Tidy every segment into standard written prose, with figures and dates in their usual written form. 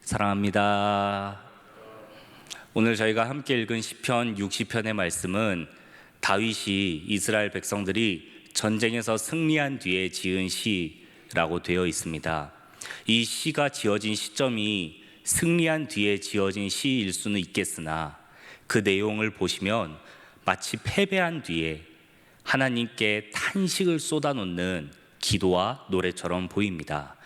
사랑합니다. 오늘 저희가 함께 읽은 시편 60편의 말씀은 다윗이 이스라엘 백성들이 전쟁에서 승리한 뒤에 지은 시라고 되어 있습니다. 이 시가 지어진 시점이 승리한 뒤에 지어진 시일 수는 있겠으나 그 내용을 보시면 마치 패배한 뒤에 하나님께 탄식을 쏟아놓는 기도와 노래처럼 보입니다.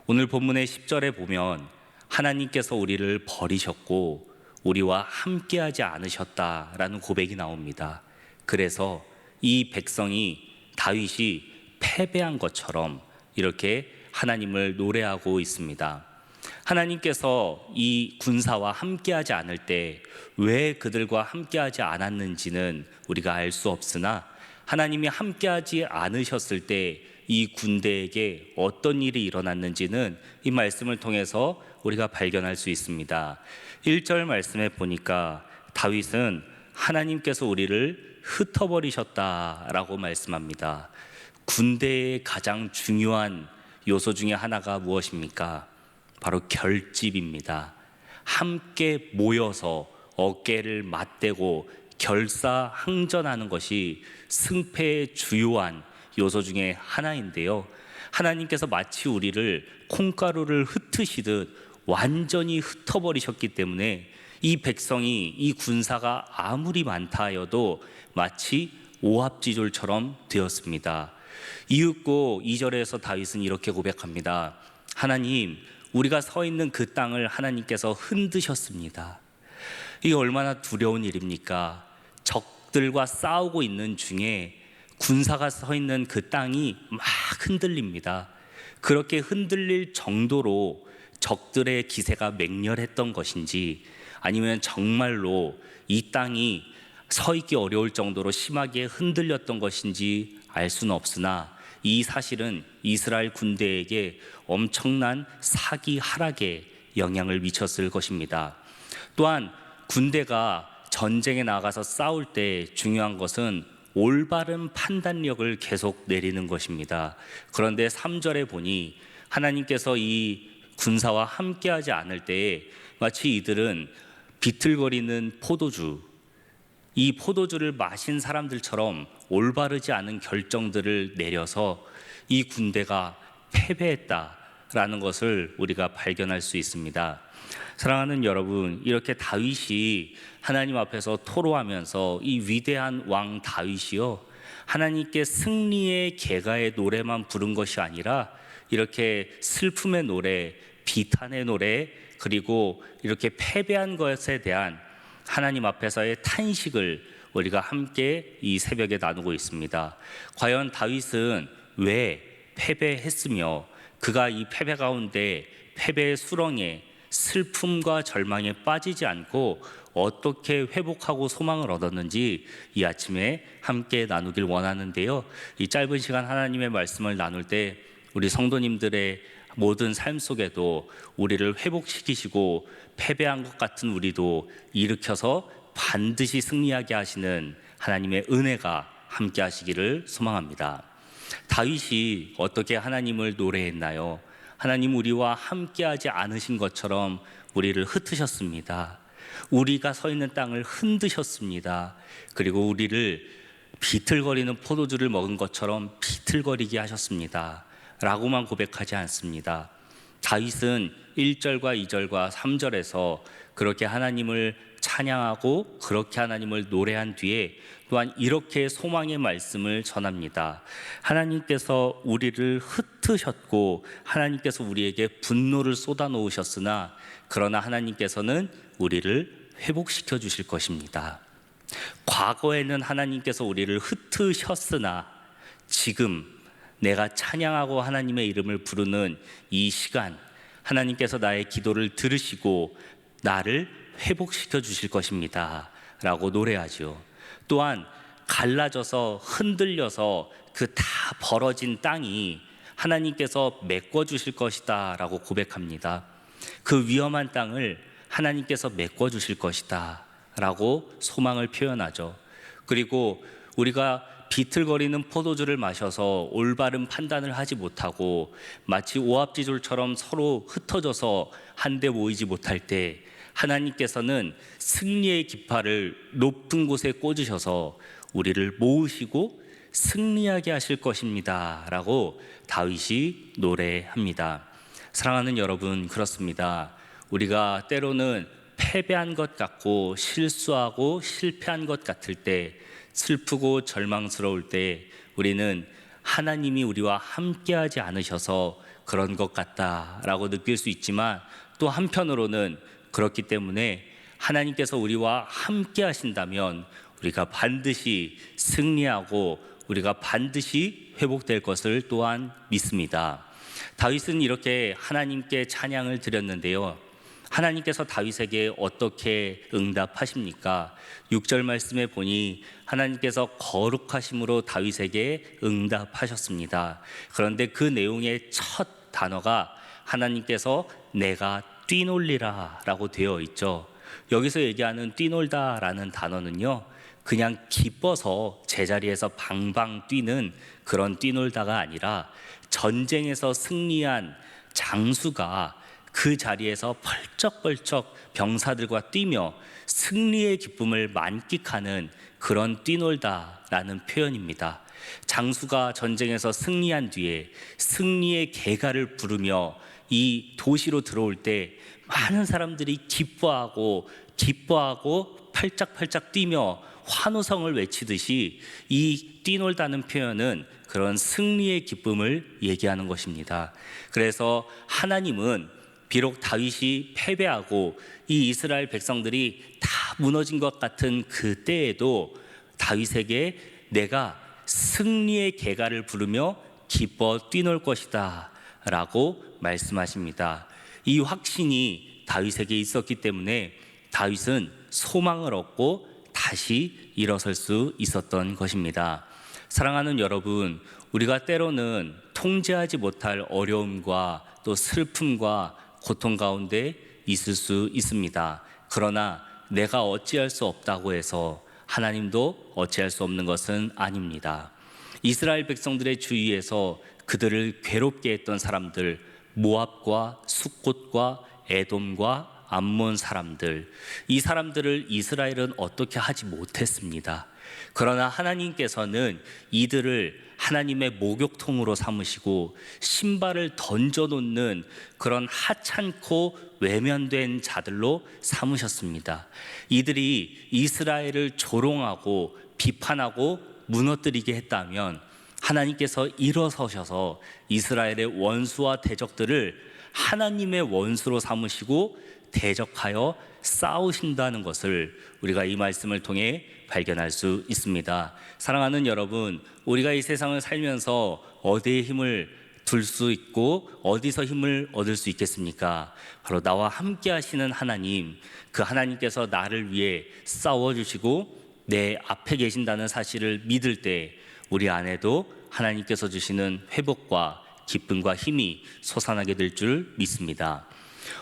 오늘 본문의 10절에 보면 하나님께서 우리를 버리셨고 우리와 함께하지 않으셨다라는 고백이 나옵니다. 그래서 이 백성이 다윗이 패배한 것처럼 이렇게 하나님을 노래하고 있습니다. 하나님께서 이 군사와 함께하지 않을 때 왜 그들과 함께하지 않았는지는 우리가 알 수 없으나 하나님이 함께하지 않으셨을 때 이 군대에게 어떤 일이 일어났는지는 이 말씀을 통해서 우리가 발견할 수 있습니다. 1절 말씀에 보니까 다윗은 하나님께서 우리를 흩어버리셨다라고 말씀합니다. 군대의 가장 중요한 요소 중에 하나가 무엇입니까? 바로 결집입니다. 함께 모여서 어깨를 맞대고 결사항전하는 것이 승패의 주요한 요소 중에 하나인데요. 하나님께서 마치 우리를 콩가루를 흩으시듯 완전히 흩어버리셨기 때문에 이 백성이, 이 군사가 아무리 많다 하여도 마치 오합지졸처럼 되었습니다. 이윽고 2절에서 다윗은 이렇게 고백합니다. 하나님, 우리가 서 있는 그 땅을 하나님께서 흔드셨습니다. 이게 얼마나 두려운 일입니까? 적들과 싸우고 있는 중에 군사가 서 있는 그 땅이 막 흔들립니다. 그렇게 흔들릴 정도로 적들의 기세가 맹렬했던 것인지, 아니면 정말로 이 땅이 서 있기 어려울 정도로 심하게 흔들렸던 것인지 알 수는 없으나 이 사실은 이스라엘 군대에게 엄청난 사기 하락에 영향을 미쳤을 것입니다. 또한 군대가 전쟁에 나가서 싸울 때 중요한 것은 올바른 판단력을 계속 내리는 것입니다. 그런데 3절에 보니 하나님께서 이 군사와 함께하지 않을 때에 마치 이들은 비틀거리는 포도주, 이 포도주를 마신 사람들처럼 올바르지 않은 결정들을 내려서 이 군대가 패배했다라는 것을 우리가 발견할 수 있습니다. 사랑하는 여러분, 이렇게 다윗이 하나님 앞에서 토로하면서 이 위대한 왕 다윗이요, 하나님께 승리의 계가의 노래만 부른 것이 아니라 이렇게 슬픔의 노래, 비탄의 노래, 그리고 이렇게 패배한 것에 대한 하나님 앞에서의 탄식을 우리가 함께 이 새벽에 나누고 있습니다. 과연 다윗은 왜 패배했으며 그가 이 패배 가운데, 패배의 수렁에 슬픔과 절망에 빠지지 않고 어떻게 회복하고 소망을 얻었는지 이 아침에 함께 나누길 원하는데요. 이 짧은 시간 하나님의 말씀을 나눌 때 우리 성도님들의 모든 삶 속에도 우리를 회복시키시고 패배한 것 같은 우리도 일으켜서 반드시 승리하게 하시는 하나님의 은혜가 함께 하시기를 소망합니다. 다윗이 어떻게 하나님을 노래했나요? 하나님, 우리와 함께하지 않으신 것처럼 우리를 흩으셨습니다. 우리가 서 있는 땅을 흔드셨습니다. 그리고 우리를 비틀거리는 포도주를 먹은 것처럼 비틀거리게 하셨습니다. 라고만 고백하지 않습니다. 다윗은 1절과 2절과 3절에서 그렇게 하나님을 찬양하고 그렇게 하나님을 노래한 뒤에 또한 이렇게 소망의 말씀을 전합니다. 하나님께서 우리를 흩으셨고 하나님께서 우리에게 분노를 쏟아놓으셨으나 그러나 하나님께서는 우리를 회복시켜 주실 것입니다. 과거에는 하나님께서 우리를 흩으셨으나 지금 내가 찬양하고 하나님의 이름을 부르는 이 시간, 하나님께서 나의 기도를 들으시고 나를 회복시켜 주실 것입니다 라고 노래하죠. 또한 갈라져서 흔들려서 그 다 벌어진 땅이 하나님께서 메꿔 주실 것이다 라고 고백합니다. 그 위험한 땅을 하나님께서 메꿔 주실 것이다 라고 소망을 표현하죠. 그리고 우리가 비틀거리는 포도주를 마셔서 올바른 판단을 하지 못하고 마치 오합지졸처럼 서로 흩어져서 한데 모이지 못할 때 하나님께서는 승리의 깃발을 높은 곳에 꽂으셔서 우리를 모으시고 승리하게 하실 것입니다 라고 다윗이 노래합니다. 사랑하는 여러분, 그렇습니다. 우리가 때로는 패배한 것 같고 실수하고 실패한 것 같을 때, 슬프고 절망스러울 때 우리는 하나님이 우리와 함께하지 않으셔서 그런 것 같다라고 느낄 수 있지만, 또 한편으로는 그렇기 때문에 하나님께서 우리와 함께 하신다면 우리가 반드시 승리하고 우리가 반드시 회복될 것을 또한 믿습니다. 다윗은 이렇게 하나님께 찬양을 드렸는데요, 하나님께서 다윗에게 어떻게 응답하십니까? 6절 말씀에 보니 하나님께서 거룩하심으로 다윗에게 응답하셨습니다. 그런데 그 내용의 첫 단어가 하나님께서 내가 뛰놀리라 라고 되어 있죠. 여기서 얘기하는 뛰놀다 라는 단어는요, 그냥 기뻐서 제자리에서 방방 뛰는 그런 뛰놀다가 아니라 전쟁에서 승리한 장수가 그 자리에서 펄쩍펄쩍 병사들과 뛰며 승리의 기쁨을 만끽하는 그런 뛰놀다라는 표현입니다. 장수가 전쟁에서 승리한 뒤에 승리의 개가를 부르며 이 도시로 들어올 때 많은 사람들이 기뻐하고 팔짝팔짝 뛰며 환호성을 외치듯이 이 뛰놀다는 표현은 그런 승리의 기쁨을 얘기하는 것입니다. 그래서 하나님은 비록 다윗이 패배하고 이 이스라엘 백성들이 다 무너진 것 같은 그 때에도 다윗에게 내가 승리의 개가를 부르며 기뻐 뛰놀 것이다 라고 말씀하십니다. 이 확신이 다윗에게 있었기 때문에 다윗은 소망을 얻고 다시 일어설 수 있었던 것입니다. 사랑하는 여러분, 우리가 때로는 통제하지 못할 어려움과 또 슬픔과 고통 가운데 있을 수 있습니다. 그러나 내가 어찌할 수 없다고 해서 하나님도 어찌할 수 없는 것은 아닙니다. 이스라엘 백성들의 주위에서 그들을 괴롭게 했던 사람들, 모압과 숫곳과 에돔과 암몬 사람들, 이 사람들을 이스라엘은 어떻게 하지 못했습니다. 그러나 하나님께서는 이들을 하나님의 목욕통으로 삼으시고 신발을 던져놓는 그런 하찮고 외면된 자들로 삼으셨습니다. 이들이 이스라엘을 조롱하고 비판하고 무너뜨리게 했다면 하나님께서 일어서셔서 이스라엘의 원수와 대적들을 하나님의 원수로 삼으시고 대적하여 싸우신다는 것을 우리가 이 말씀을 통해 발견할 수 있습니다. 사랑하는 여러분, 우리가 이 세상을 살면서 어디에 힘을 둘 수 있고 어디서 힘을 얻을 수 있겠습니까? 바로 나와 함께 하시는 하나님, 그 하나님께서 나를 위해 싸워주시고 내 앞에 계신다는 사실을 믿을 때 우리 안에도 하나님께서 주시는 회복과 기쁨과 힘이 솟아나게 될 줄 믿습니다.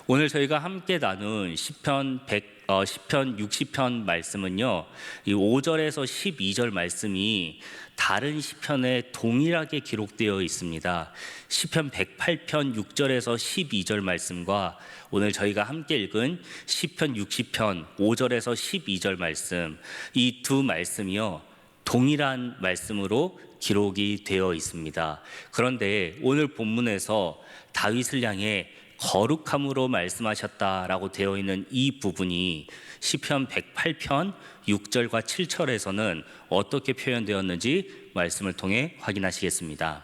오늘 저희가 함께 나눈 시편 60편 말씀은요, 이 5절에서 12절 말씀이 다른 시편에 동일하게 기록되어 있습니다. 시편 108편 6절에서 12절 말씀과 오늘 저희가 함께 읽은 시편 60편 5절에서 12절 말씀, 이 두 말씀이요 동일한 말씀으로 기록이 되어 있습니다. 그런데 오늘 본문에서 다윗을 향해 거룩함으로 말씀하셨다라고 되어 있는 이 부분이 시편 108편 6절과 7절에서는 어떻게 표현되었는지 말씀을 통해 확인하시겠습니다.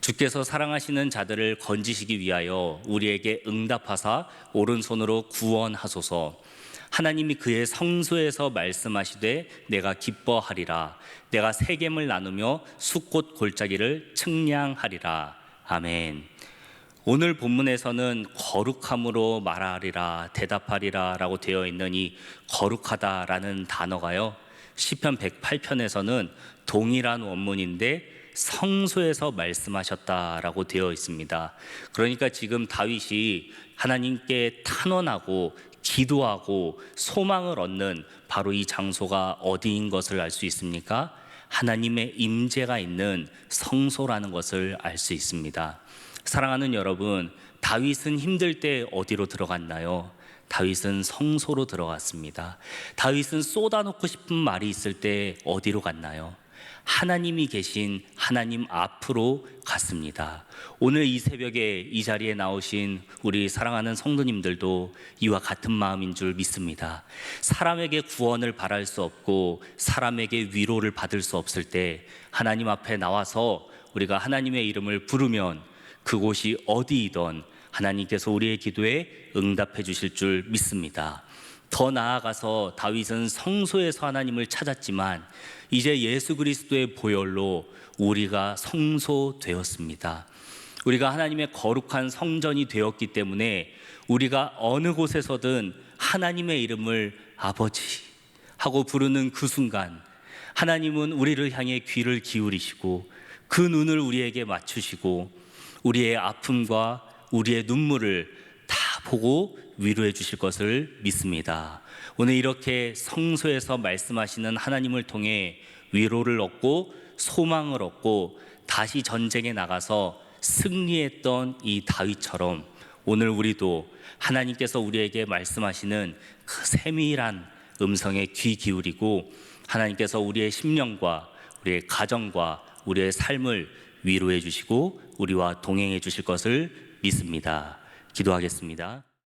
주께서 사랑하시는 자들을 건지시기 위하여 우리에게 응답하사 오른손으로 구원하소서. 하나님이 그의 성소에서 말씀하시되 내가 기뻐하리라. 내가 세겜을 나누며 숫곳 골짜기를 측량하리라. 아멘. 오늘 본문에서는 거룩함으로 말하리라, 대답하리라 라고 되어 있는 이 거룩하다라는 단어가요, 시편 108편에서는 동일한 원문인데 성소에서 말씀하셨다라고 되어 있습니다. 그러니까 지금 다윗이 하나님께 탄원하고 기도하고 소망을 얻는 바로 이 장소가 어디인 것을 알 수 있습니까? 하나님의 임재가 있는 성소라는 것을 알 수 있습니다. 사랑하는 여러분, 다윗은 힘들 때 어디로 들어갔나요? 다윗은 성소로 들어갔습니다. 다윗은 쏟아놓고 싶은 말이 있을 때 어디로 갔나요? 하나님이 계신 하나님 앞으로 갔습니다. 오늘 이 새벽에 이 자리에 나오신 우리 사랑하는 성도님들도 이와 같은 마음인 줄 믿습니다. 사람에게 구원을 바랄 수 없고 사람에게 위로를 받을 수 없을 때 하나님 앞에 나와서 우리가 하나님의 이름을 부르면 그곳이 어디이든 하나님께서 우리의 기도에 응답해 주실 줄 믿습니다. 더 나아가서 다윗은 성소에서 하나님을 찾았지만 이제 예수 그리스도의 보혈로 우리가 성소되었습니다. 우리가 하나님의 거룩한 성전이 되었기 때문에 우리가 어느 곳에서든 하나님의 이름을 아버지 하고 부르는 그 순간 하나님은 우리를 향해 귀를 기울이시고 그 눈을 우리에게 맞추시고 우리의 아픔과 우리의 눈물을 다 보고 위로해 주실 것을 믿습니다. 오늘 이렇게 성소에서 말씀하시는 하나님을 통해 위로를 얻고 소망을 얻고 다시 전쟁에 나가서 승리했던 이 다윗처럼 오늘 우리도 하나님께서 우리에게 말씀하시는 그 세밀한 음성에 귀 기울이고 하나님께서 우리의 심령과 우리의 가정과 우리의 삶을 위로해 주시고 우리와 동행해 주실 것을 믿습니다. 기도하겠습니다.